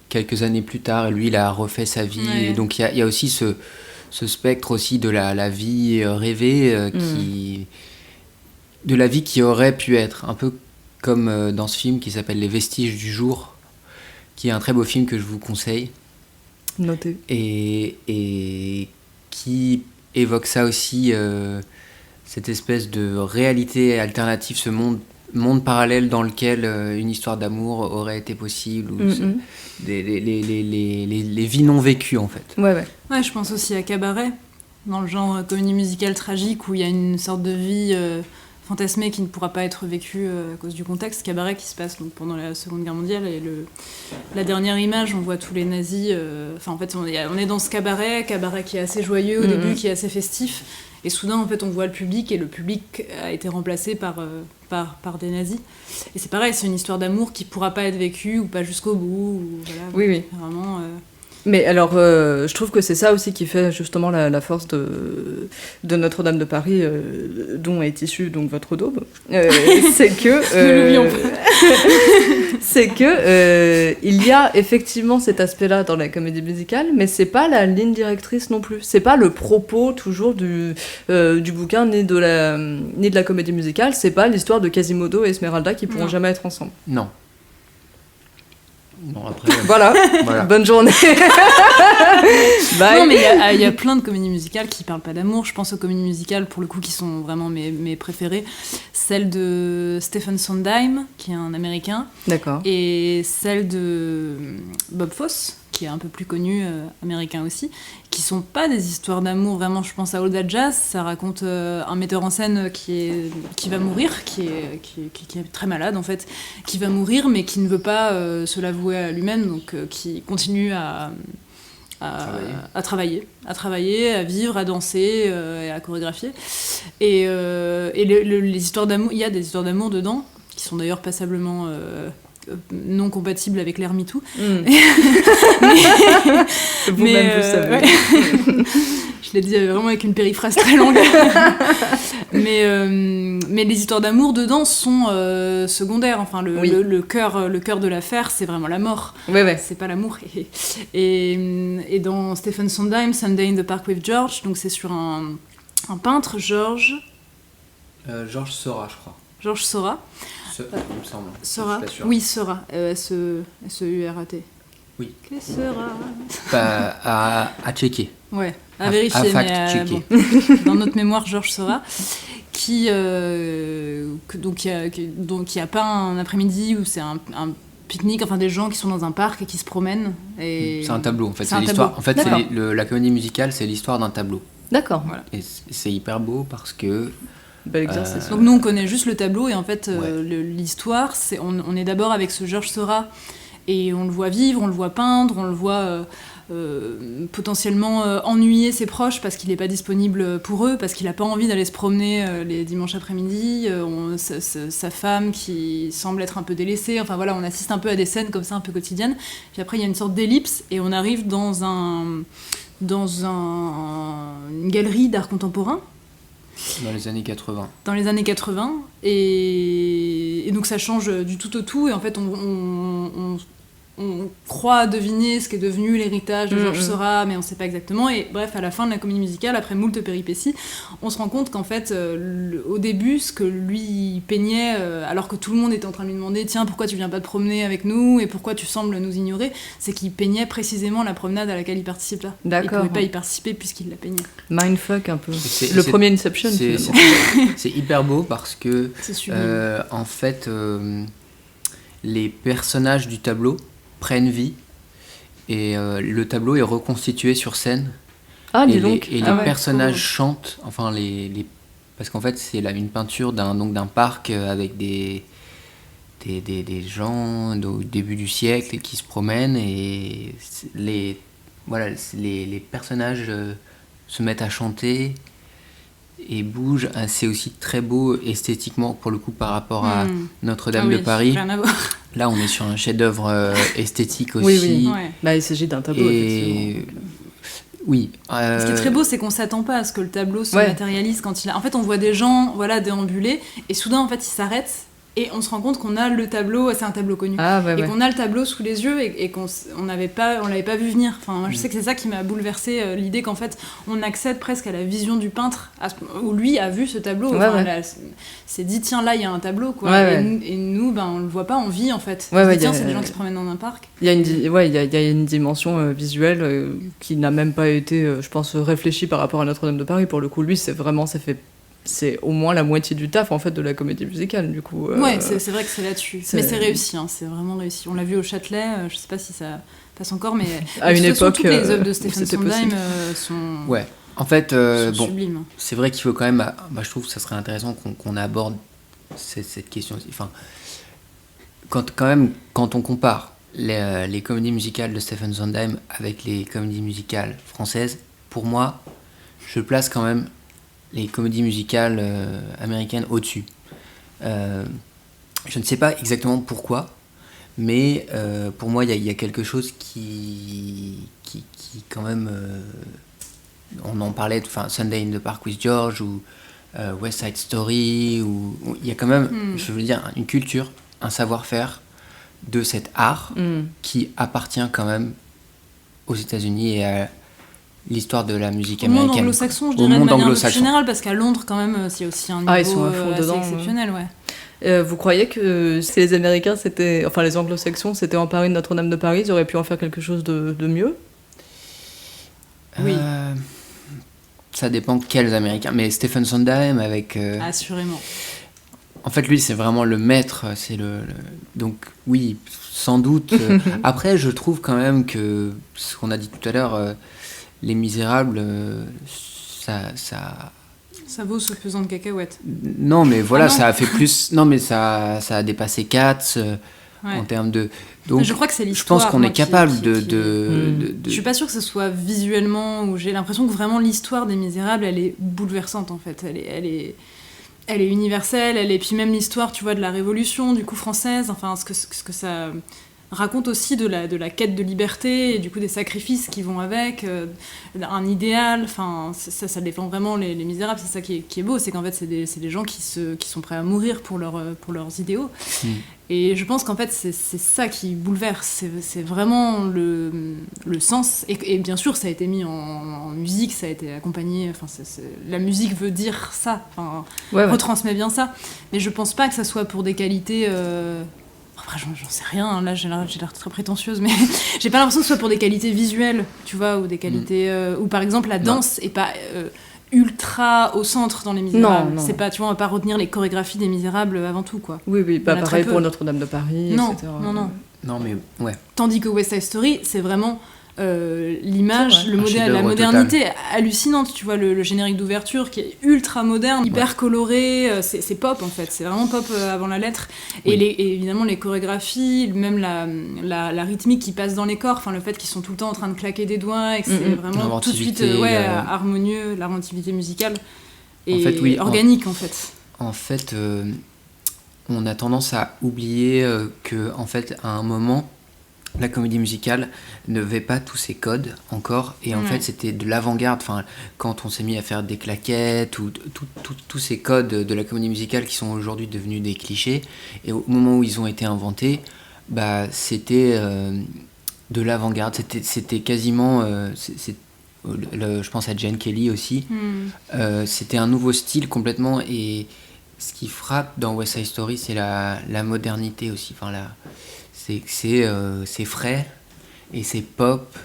quelques années plus tard, et lui, il a refait sa vie. Ouais. Et donc, il y a aussi ce spectre aussi de la vie rêvée de la vie qui aurait pu être, un peu comme dans ce film qui s'appelle Les Vestiges du jour, qui est un très beau film que je vous conseille. Noté. Et qui évoque ça aussi, cette espèce de réalité alternative, ce monde parallèle dans lequel une histoire d'amour aurait été possible, ou les vies non vécues, en fait. Ouais, je pense aussi à Cabaret, dans le genre comédie musicale tragique, où il y a une sorte de vie... fantasmé qui ne pourra pas être vécu à cause du contexte. Cabaret qui se passe donc, pendant la Seconde Guerre mondiale, et la dernière image, on voit tous les nazis, en fait on est dans ce cabaret qui est assez joyeux au début, qui est assez festif, et soudain en fait on voit le public, et le public a été remplacé par des nazis, et c'est pareil, c'est une histoire d'amour qui pourra pas être vécue, ou pas jusqu'au bout, ou, voilà, oui. Vraiment... Mais alors, je trouve que c'est ça aussi qui fait justement la force de Notre-Dame de Paris, dont est issue donc votre daube. C'est que... c'est que il y a effectivement cet aspect-là dans la comédie musicale, mais c'est pas la ligne directrice non plus. C'est pas le propos toujours du bouquin, ni de la comédie musicale. C'est pas l'histoire de Quasimodo et Esmeralda qui pourront jamais être ensemble. Non. Bon, après, voilà. Bonne journée. Bye. Non, mais il y a plein de comédies musicales qui parlent pas d'amour. Je pense aux comédies musicales, pour le coup, qui sont vraiment mes préférées. Celle de Stephen Sondheim, qui est un Américain. D'accord. Et celle de Bob Fosse, qui est un peu plus connu, américain aussi, qui sont pas des histoires d'amour, vraiment. Je pense à All That Jazz, ça raconte un metteur en scène qui va mourir, qui est très malade en fait, qui va mourir mais qui ne veut pas se l'avouer à lui-même, donc qui continue à à travailler, à vivre, à danser et à chorégraphier. Et les histoires d'amour, il y a des histoires d'amour dedans, qui sont d'ailleurs passablement non compatibles avec l'ère MeToo. Vous-même, vous savez. Ouais. Je l'ai dit vraiment avec une périphrase très longue. mais les histoires d'amour dedans sont secondaires. Enfin, le cœur de l'affaire, c'est vraiment la mort. Ouais. C'est pas l'amour. Et dans Stephen Sondheim, Sunday in the Park with George, donc c'est sur un peintre, Georges Seurat, je crois. Georges Seurat. Il me semble. Seurat. Je suis pas sûr. Oui, Seurat. S-E-U-R-A-T. Oui. Que Seurat. À checker. Ouais, à vérifier. fact Mais checker. dans notre mémoire, Georges Seurat, qui a peint un après-midi où c'est un pique-nique, enfin des gens qui sont dans un parc et qui se promènent. Et... C'est un tableau, en fait. C'est C'est un l'histoire. tableau. En fait, D'accord. la comédie musicale, c'est l'histoire d'un tableau. D'accord. Voilà. Et c'est hyper beau parce que Bel exercice. Donc nous on connaît juste le tableau et en fait Ouais. l'histoire, on est d'abord avec ce Georges Seurat et on le voit vivre, on le voit peindre, on le voit potentiellement ennuyer ses proches parce qu'il n'est pas disponible pour eux, parce qu'il n'a pas envie d'aller se promener les dimanches après-midi, sa femme qui semble être un peu délaissée, enfin voilà, on assiste un peu à des scènes comme ça un peu quotidiennes, puis après il y a une sorte d'ellipse et on arrive dans une galerie d'art contemporain dans les années 80. dans les années 80 et donc ça change du tout au tout et en fait on croit deviner ce qu'est devenu l'héritage de Georges Seurat mais on sait pas exactement et bref à la fin de la comédie musicale après moult péripéties on se rend compte qu'en fait au début ce que lui peignait alors que tout le monde était en train de lui demander tiens pourquoi tu viens pas te promener avec nous et pourquoi tu sembles nous ignorer c'est qu'il peignait précisément la promenade à laquelle il participe là. D'accord. Il pouvait pas y participer puisqu'il la peignait. Mindfuck un peu. C'est- Le c'est- premier Inception. C'est finalement. c'est hyper beau parce que C'est sublime. en fait les personnages du tableau prennent vie et le tableau est reconstitué sur scène Ah, et dis donc. les Ah ouais. personnages chantent enfin parce qu'en fait c'est une peinture d'un parc avec des gens au début du siècle qui se promènent et les personnages se mettent à chanter et bougent. C'est aussi très beau esthétiquement pour le coup par rapport à Notre-Dame Ah oui, de Paris. rien à voir. Là on est sur un chef-d'œuvre esthétique aussi. Oui. Ouais. Bah, il s'agit d'un tableau, Et effectivement. oui. Ce qui est très beau, c'est qu'on s'attend pas à ce que le tableau se Ouais. matérialise quand il a. En fait, on voit des gens, voilà, déambuler, et soudain, en fait, ils s'arrêtent, et on se rend compte qu'on a le tableau. C'est un tableau connu. Ah, ouais, Et ouais. qu'on a le tableau sous les yeux et qu'on l'avait pas vu venir. Enfin, moi, je sais que c'est ça qui m'a bouleversée, l'idée qu'en fait, on accède presque à la vision du peintre, où lui a vu ce tableau. Ouais, Enfin, ouais. là, c'est dit, tiens, là, il y a un tableau, quoi. Ouais, Et nous, ben, on le voit pas, on vit, en fait. Ouais, On se ouais, dit, tiens, y a- c'est des gens qui se promènent dans un parc. Il y a une dimension visuelle qui n'a même pas été, je pense, réfléchie par rapport à Notre-Dame de Paris. Pour le coup, lui, c'est au moins la moitié du taf en fait de la comédie musicale. Du coup. Ouais, c'est vrai que c'est là-dessus. c'est- Mais c'est réussi, hein, c'est vraiment réussi. On l'a vu au Châtelet, je sais pas si ça passe encore, mais À de une toute façon, époque, toutes les œuvres de Stephen c'était Sondheim possible. sont, Ouais. En fait, sont bon, sublimes. c'est vrai qu'il faut quand même. Je trouve que ça serait intéressant qu'on aborde cette question aussi. Enfin, quand on compare les comédies musicales de Stephen Sondheim avec les comédies musicales françaises, pour moi, je place quand même les comédies musicales américaines au-dessus. Je ne sais pas exactement pourquoi, mais pour moi, il y a quelque chose qui quand même... on en parlait, enfin, Sunday in the Park with George ou West Side Story, il y a quand même, je veux dire, une culture, un savoir-faire de cet art qui appartient quand même aux États-Unis et à l'histoire de la musique Au monde américaine. anglo-saxon, je Au dirais, de monde manière un peu plus anglo-saxon. générale, parce qu'à Londres, quand même, c'est aussi un niveau Ah, ils sont à fond assez dedans, exceptionnel, ouais. Vous croyez que si les Américains, enfin les Anglo-Saxons, s'étaient emparés de Notre-Dame de Paris, ils auraient pu en faire quelque chose de mieux? Oui. Ça dépend quels Américains. Mais Stephen Sondheim avec... Assurément. En fait, lui, c'est vraiment le maître. Donc, oui, sans doute. Après, je trouve quand même que ce qu'on a dit tout à l'heure, Les Misérables, ça... Ça vaut ce pesant de cacahuètes. Non, mais voilà, Ah non. ça a fait plus... Non, mais ça a dépassé Cats. Ouais. En termes de... Donc, je crois que c'est je l'histoire. pense qu'on moi, est capable qui- Je suis pas sûre que ce soit visuellement, où j'ai l'impression que vraiment l'histoire des Misérables, elle est bouleversante en fait. Elle est universelle, et puis même l'histoire, tu vois, de la Révolution, du coup française, enfin ce que ça raconte aussi de la quête de liberté et du coup des sacrifices qui vont avec, un idéal, enfin ça défend vraiment les Misérables, c'est ça qui est beau, c'est qu'en fait c'est des gens qui sont prêts à mourir pour leurs idéaux. Et je pense qu'en fait c'est ça qui bouleverse, c'est vraiment le sens, et bien sûr ça a été mis en musique, ça a été accompagné, enfin la musique veut dire ça, enfin retransmet bien ça, mais je pense pas que ça soit pour des qualités... Après, j'en sais rien, hein, là j'ai l'air très prétentieuse, mais j'ai pas l'impression que ce soit pour des qualités visuelles, tu vois, ou des qualités... ou par exemple la danse est pas ultra au centre dans Les Misérables. Non. C'est pas, tu vois, on va pas retenir les chorégraphies des Misérables avant tout, quoi. Oui, pas Il y en a pareil très pour peu. Notre-Dame de Paris, Non, etc. non. Non, mais ouais. Tandis que West Side Story, c'est vraiment l'image, C'est vrai. Un la chef-d'œuvre modernité hallucinante, tu vois, le générique d'ouverture qui est ultra moderne, hyper coloré, c'est pop en fait, c'est vraiment pop avant la lettre. Oui. Et évidemment les chorégraphies, même la rythmique qui passe dans les corps, enfin le fait qu'ils sont tout le temps en train de claquer des doigts et que c'est vraiment tout de suite L'inventivité, harmonieux, l'inventivité musicale et En fait, oui, organique en fait. En fait, on a tendance à oublier que, en fait, à un moment, la comédie musicale n'avait pas tous ses codes encore, et en fait, c'était de l'avant-garde. Enfin, quand on s'est mis à faire des claquettes ou tous ces codes de la comédie musicale qui sont aujourd'hui devenus des clichés, et au moment où ils ont été inventés, bah, c'était de l'avant-garde. C'était quasiment, je pense à Gene Kelly aussi. C'était un nouveau style complètement, et ce qui frappe dans West Side Story, c'est la modernité aussi. Enfin, c'est frais et c'est pop.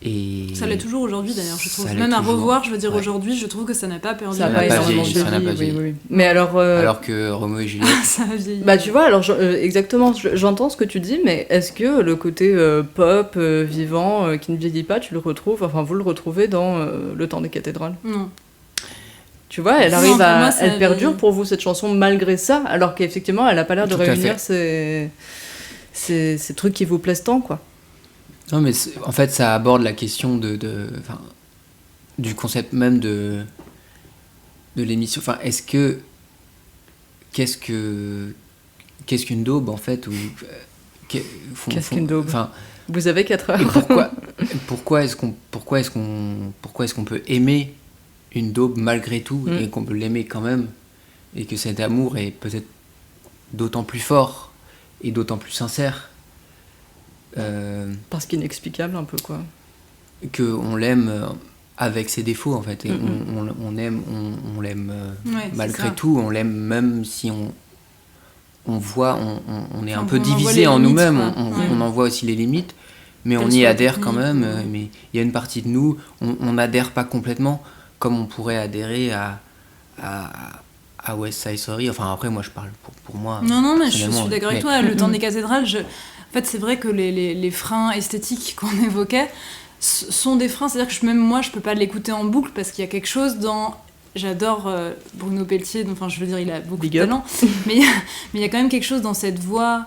Et Ça l'est toujours aujourd'hui d'ailleurs, je trouve. Ça l'est Même à toujours. revoir, je veux dire Ouais. aujourd'hui, je trouve que ça n'a pas perdu. Ça n'a n'a pas pas vieilli, énormément ça n'a pas vieilli, vieilli. oui. Mais alors... Alors que Roméo et Juliette, ça a vieilli. Bah tu vois, alors exactement, j'entends ce que tu dis, mais est-ce que le côté pop, vivant, qui ne vieillit pas, tu le retrouves, enfin vous le retrouvez dans Le Temps des cathédrales? Non. Tu vois, elle Non, arrive pour moi, ça elle perdure vieillit. pour vous cette chanson malgré ça, alors qu'effectivement elle a pas l'air de Tout à réunir ces trucs qui vous plaisent tant, quoi. non mais en fait ça aborde la question enfin, du concept même de l'émission. Enfin, qu'est-ce qu'une daube en fait, ou Qu'est-ce qu'une daube? Enfin, Vous avez 4 heures. et pourquoi est-ce qu'on peut aimer une daube malgré tout, et qu'on peut l'aimer quand même, et que cet amour est peut-être d'autant plus fort et d'autant plus sincère, Parce qu'inexplicable un peu, quoi. qu'on l'aime avec ses défauts en fait, et on l'aime Ouais, c'est malgré ça. tout, on l'aime même si on voit, on est un Enfin, peu on en voit divisé les en limites, nous-mêmes, quoi. on en voit aussi les limites, mais Qu'elles on y soient adhère quand techniques même, ou- mais il y a une partie de nous, on n'adhère pas complètement, comme on pourrait adhérer à West Side Story. Enfin après moi je parle pour moi. Non, mais je personnellement, suis d'accord avec mais- toi. Le temps des cathédrales, en fait, c'est vrai que les freins esthétiques qu'on évoquait sont des freins. C'est-à-dire que même moi, je peux pas l'écouter en boucle parce qu'il y a quelque chose dans... J'adore Bruno Pelletier, donc, enfin, je veux dire, il a beaucoup Big de up. talent. Mais il y a quand même quelque chose dans cette voix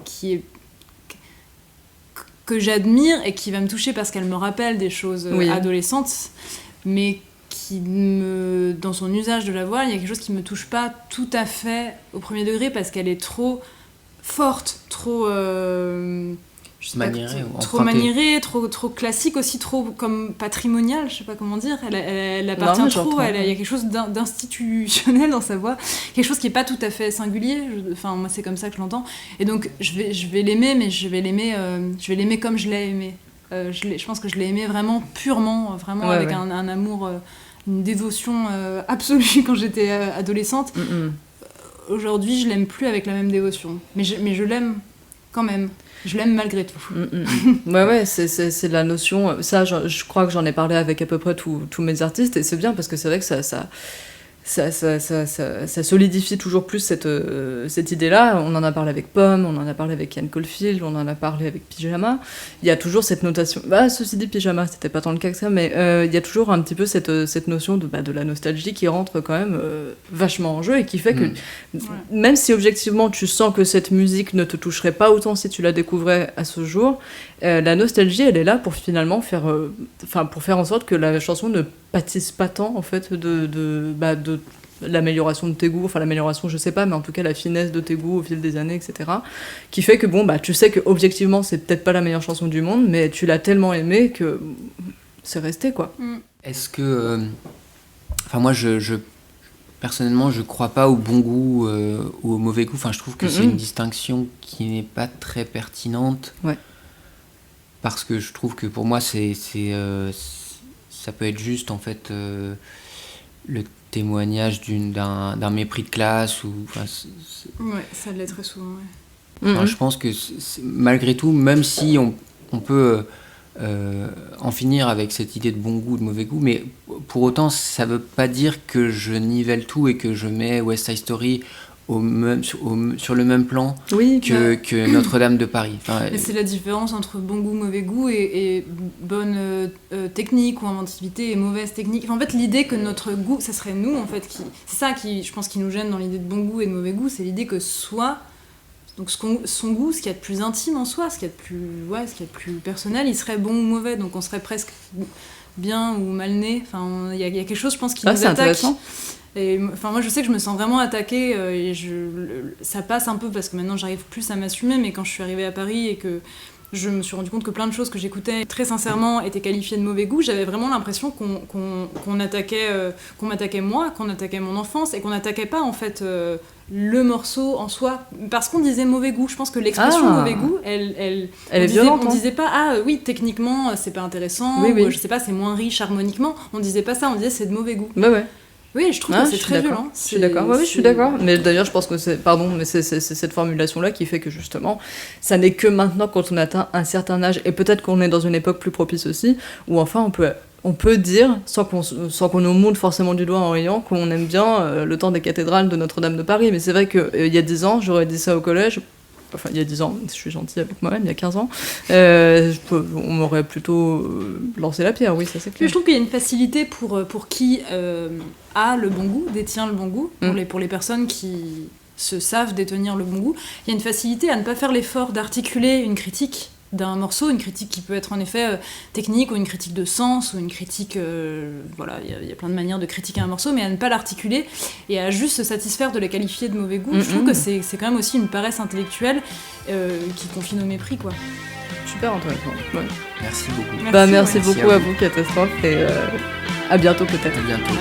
qui est... que j'admire et qui va me toucher parce qu'elle me rappelle des choses Oui. adolescentes, mais dans son usage de la voix, il y a quelque chose qui me touche pas tout à fait au premier degré parce qu'elle est trop forte, trop je sais pas, Maniérée ou trop empruntée. maniérée, trop classique aussi, trop comme patrimoniale, je sais pas comment dire. Elle appartient Non, mais trop. j'entends. Il y a quelque chose d'institutionnel dans sa voix, quelque chose qui est pas tout à fait singulier. Enfin, moi, c'est comme ça que je l'entends. Et donc, je vais l'aimer, mais je vais l'aimer comme je l'ai aimé. Je pense que je l'ai aimé vraiment purement, vraiment Ouais, avec ouais. un amour, une dévotion absolue quand j'étais adolescente. Aujourd'hui, je l'aime plus avec la même dévotion, mais je l'aime quand même. Je l'aime malgré tout. Ouais, c'est la notion. Ça, je crois que j'en ai parlé avec à peu près tous mes artistes, et c'est bien parce que c'est vrai que ça solidifie toujours plus cette idée-là. On en a parlé avec Pomme, on en a parlé avec Ian Caulfield, on en a parlé avec Pyjama. Il y a toujours cette notation. Ceci dit, Pyjama, c'était pas tant le cas que ça, mais il y a toujours un petit peu cette notion de la nostalgie qui rentre quand même vachement en jeu et qui fait que même si objectivement tu sens que cette musique ne te toucherait pas autant si tu la découvrais à ce jour, la nostalgie, elle est là pour finalement faire en sorte que la chanson ne pâtisse pas tant en fait de l'amélioration de tes goûts, enfin l'amélioration je sais pas, mais en tout cas la finesse de tes goûts au fil des années, etc. Qui fait que tu sais que objectivement c'est peut-être pas la meilleure chanson du monde, mais tu l'as tellement aimée que c'est resté quoi. Est-ce que... moi personnellement je crois pas au bon goût ou au mauvais goût, je trouve que c'est une distinction qui n'est pas très pertinente. Ouais. Parce que je trouve que pour moi ça peut être juste en fait le témoignage d'un mépris de classe ou Ouais, ça l'est très souvent. je pense que malgré tout, même si on peut en finir avec cette idée de bon goût, de mauvais goût, mais pour autant ça veut pas dire que je nivelle tout et que je mets West Side Story sur le même plan que Notre-Dame de Paris. Mais c'est la différence entre bon goût, mauvais goût et bonne technique ou inventivité et mauvaise technique. En fait, l'idée que notre goût, ça serait nous, en fait, c'est ça qui, je pense, qui nous gêne dans l'idée de bon goût et de mauvais goût, c'est l'idée que donc son goût, ce qu'il y a de plus intime en soi, ce qu'il y a de plus personnel, il serait bon ou mauvais, donc on serait presque bien ou mal né. Il y a quelque chose, je pense, qui nous attaque. Intéressant. Et moi je sais que je me sens vraiment attaquée et ça passe un peu parce que maintenant j'arrive plus à m'assumer, mais quand je suis arrivée à Paris et que je me suis rendu compte que plein de choses que j'écoutais très sincèrement étaient qualifiées de mauvais goût, j'avais vraiment l'impression qu'on m'attaquait moi, qu'on attaquait mon enfance et qu'on n'attaquait pas en fait le morceau en soi, parce qu'on disait mauvais goût. Je pense que l'expression mauvais goût, elle est violente. On disait pas oui techniquement c'est pas intéressant, ou je sais pas c'est moins riche harmoniquement. On disait pas ça, on disait c'est de mauvais goût. Ouais. Oui, je trouve que c'est très violent. Je suis d'accord. Oui, je suis d'accord. Mais d'ailleurs, je pense que c'est cette formulation-là qui fait que justement, ça n'est que maintenant, quand on atteint un certain âge, et peut-être qu'on est dans une époque plus propice aussi, où enfin on peut dire, sans qu'on nous montre forcément du doigt en riant, qu'on aime bien le temps des cathédrales de Notre-Dame de Paris. Mais c'est vrai qu'il y a 10 ans, j'aurais dit ça au collège. Enfin, il y a 10 ans, je suis gentille avec moi-même, il y a 15 ans, on m'aurait plutôt lancé la pierre, oui, ça c'est clair. Je trouve qu'il y a une facilité pour qui a le bon goût, détient le bon goût, pour les personnes qui se savent détenir le bon goût. Il y a une facilité à ne pas faire l'effort d'articuler une critique d'un morceau, une critique qui peut être en effet technique, ou une critique de sens, ou une critique... il y a plein de manières de critiquer un morceau, mais à ne pas l'articuler, et à juste se satisfaire de la qualifier de mauvais goût. Je trouve que c'est quand même aussi une paresse intellectuelle qui confine au mépris, quoi. Super intéressant. Ouais. Merci beaucoup. Merci beaucoup à vous, Catastrophe, et à bientôt peut-être. À bientôt.